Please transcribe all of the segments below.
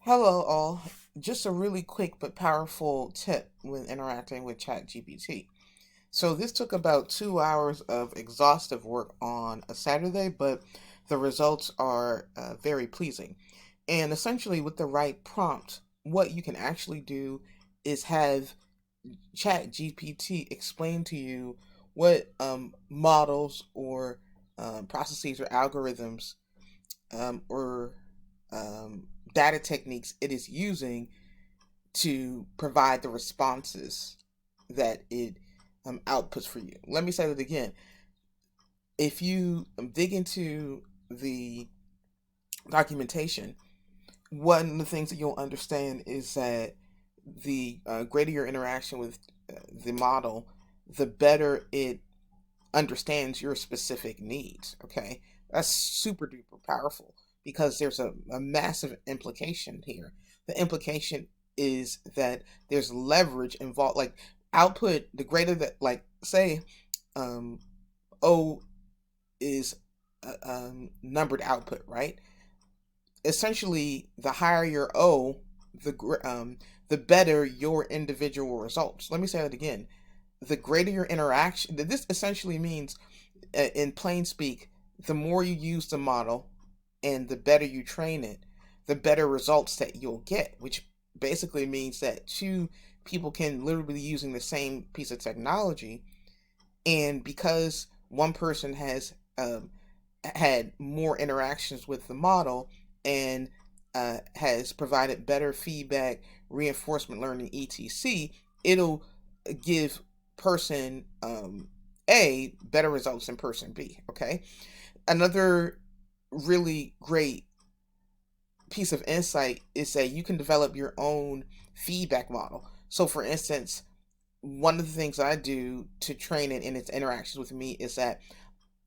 Hello, all. Just a really quick but powerful tip when interacting with ChatGPT. So, this took about 2 hours of exhaustive work on a Saturday, but the results are very pleasing. And essentially, with the right prompt, what you can actually do is have ChatGPT explain to you what models or processes or algorithms or data techniques it is using to provide the responses that it outputs for you. Let me say that again. If you dig into the documentation, one of the things that you'll understand is that the greater your interaction with the model, the better it understands your specific needs. Okay, that's super duper powerful because there's a massive implication here. The implication is that there's leverage involved, like output. The greater that, like, say, um, O is numbered output, right? Essentially, the higher your O, the better your individual results. Let me say that again. The greater your interaction, this essentially means, in plain speak, the more you use the model and the better you train it, the better results that you'll get, which basically means that two people can literally be using the same piece of technology, and because one person has had more interactions with the model and has provided better feedback, reinforcement learning, etc., it'll give person A better results than person B. Okay. Another really great piece of insight is that you can develop your own feedback model. So, for instance, one of the things I do to train it in its interactions with me is that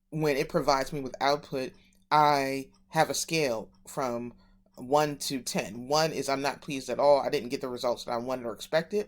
when it provides me with output, I have a scale from 1 to 10. 1 is I'm not pleased at all. I didn't get the results that I wanted or expected.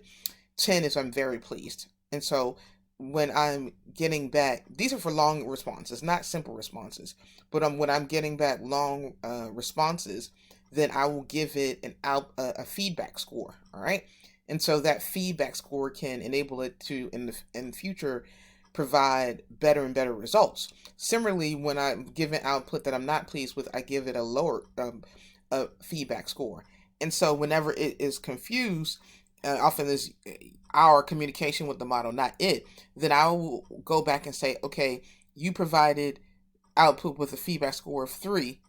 10 is I'm very pleased. And so when I'm getting back, these are for long responses, not simple responses, but when I'm getting back long responses, then I will give it a feedback score. All right. And so that feedback score can enable it to, in the future, provide better and better results. Similarly, when I'm given output that I'm not pleased with, I give it a lower feedback score. And so whenever it is confused, often is our communication with the model, not it, then I will go back and say, okay, you provided output with a feedback score of 3.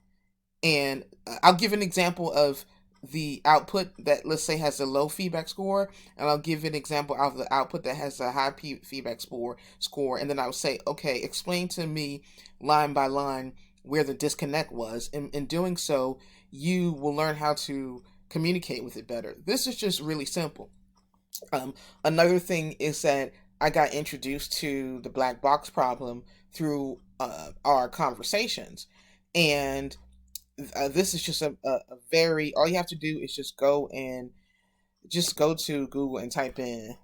And I'll give an example of the output that, let's say, has a low feedback score, and I'll give an example of the output that has a high feedback score, and then I'll say, okay, explain to me line by line where the disconnect was. In doing so, you will learn how to communicate with it better. This is just really simple. Another thing is that I got introduced to the black box problem through our conversations, and this is just a very, all you have to do is just go to Google and type in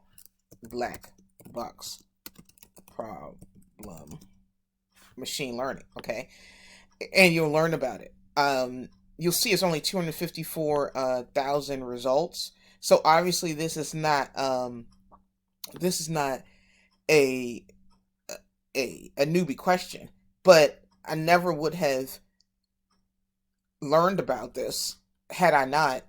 black box problem machine learning, okay, and you'll learn about it. You'll see it's only 254,000 results. So obviously this is not a a newbie question, but I never would have learned about this had I not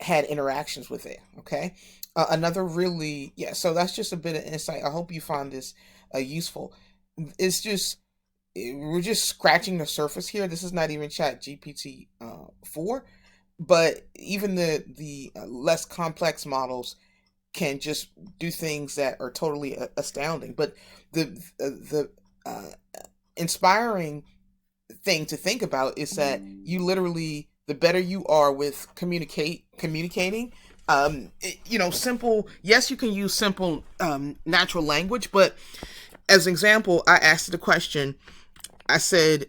had interactions with it. Okay. Another really, yeah, so that's just a bit of insight. I hope you find this useful. It's just, we're just scratching the surface here. This is not even Chat GPT 4, but even the less complex models can just do things that are totally astounding. But the inspiring thing to think about is that you literally, the better you are with communicating, simple, yes, you can use simple natural language, but as an example, I asked the question, I said,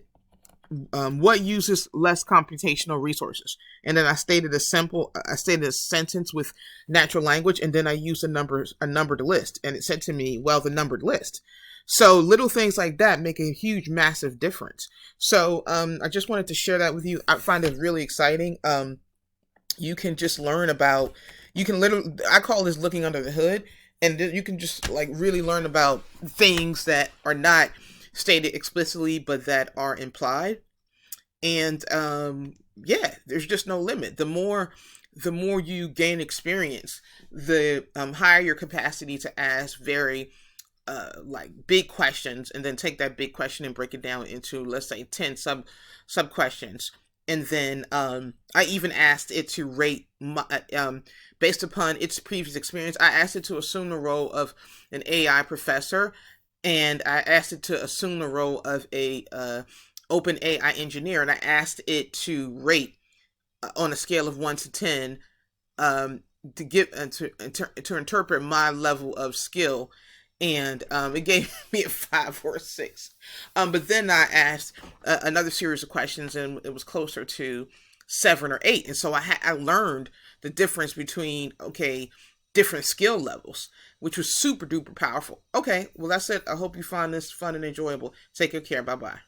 what uses less computational resources? And then I stated a sentence with natural language, and then I used a numbered list, and it said to me, well, the numbered list. So little things like that make a huge, massive difference. So I just wanted to share that with you. I find it really exciting. you can just learn about, you can literally, I call this looking under the hood, and you can just like really learn about things that are not stated explicitly but that are implied. And yeah, there's just no limit. The more you gain experience, the higher your capacity to ask very like big questions, and then take that big question and break it down into, let's say, 10 sub questions. And then I even asked it to rate my, based upon its previous experience. I asked it to assume the role of an AI professor, and I asked it to assume the role of a open AI engineer, and I asked it to rate on a scale of 1 to 10, um, to give to interpret my level of skill, and it gave me a 5 or 6. But then I asked another series of questions, and it was closer to 7 or 8. And so I learned the difference between, okay, different skill levels, which was super duper powerful. Okay, well that's it. I hope you find this fun and enjoyable. Take good care. Bye bye.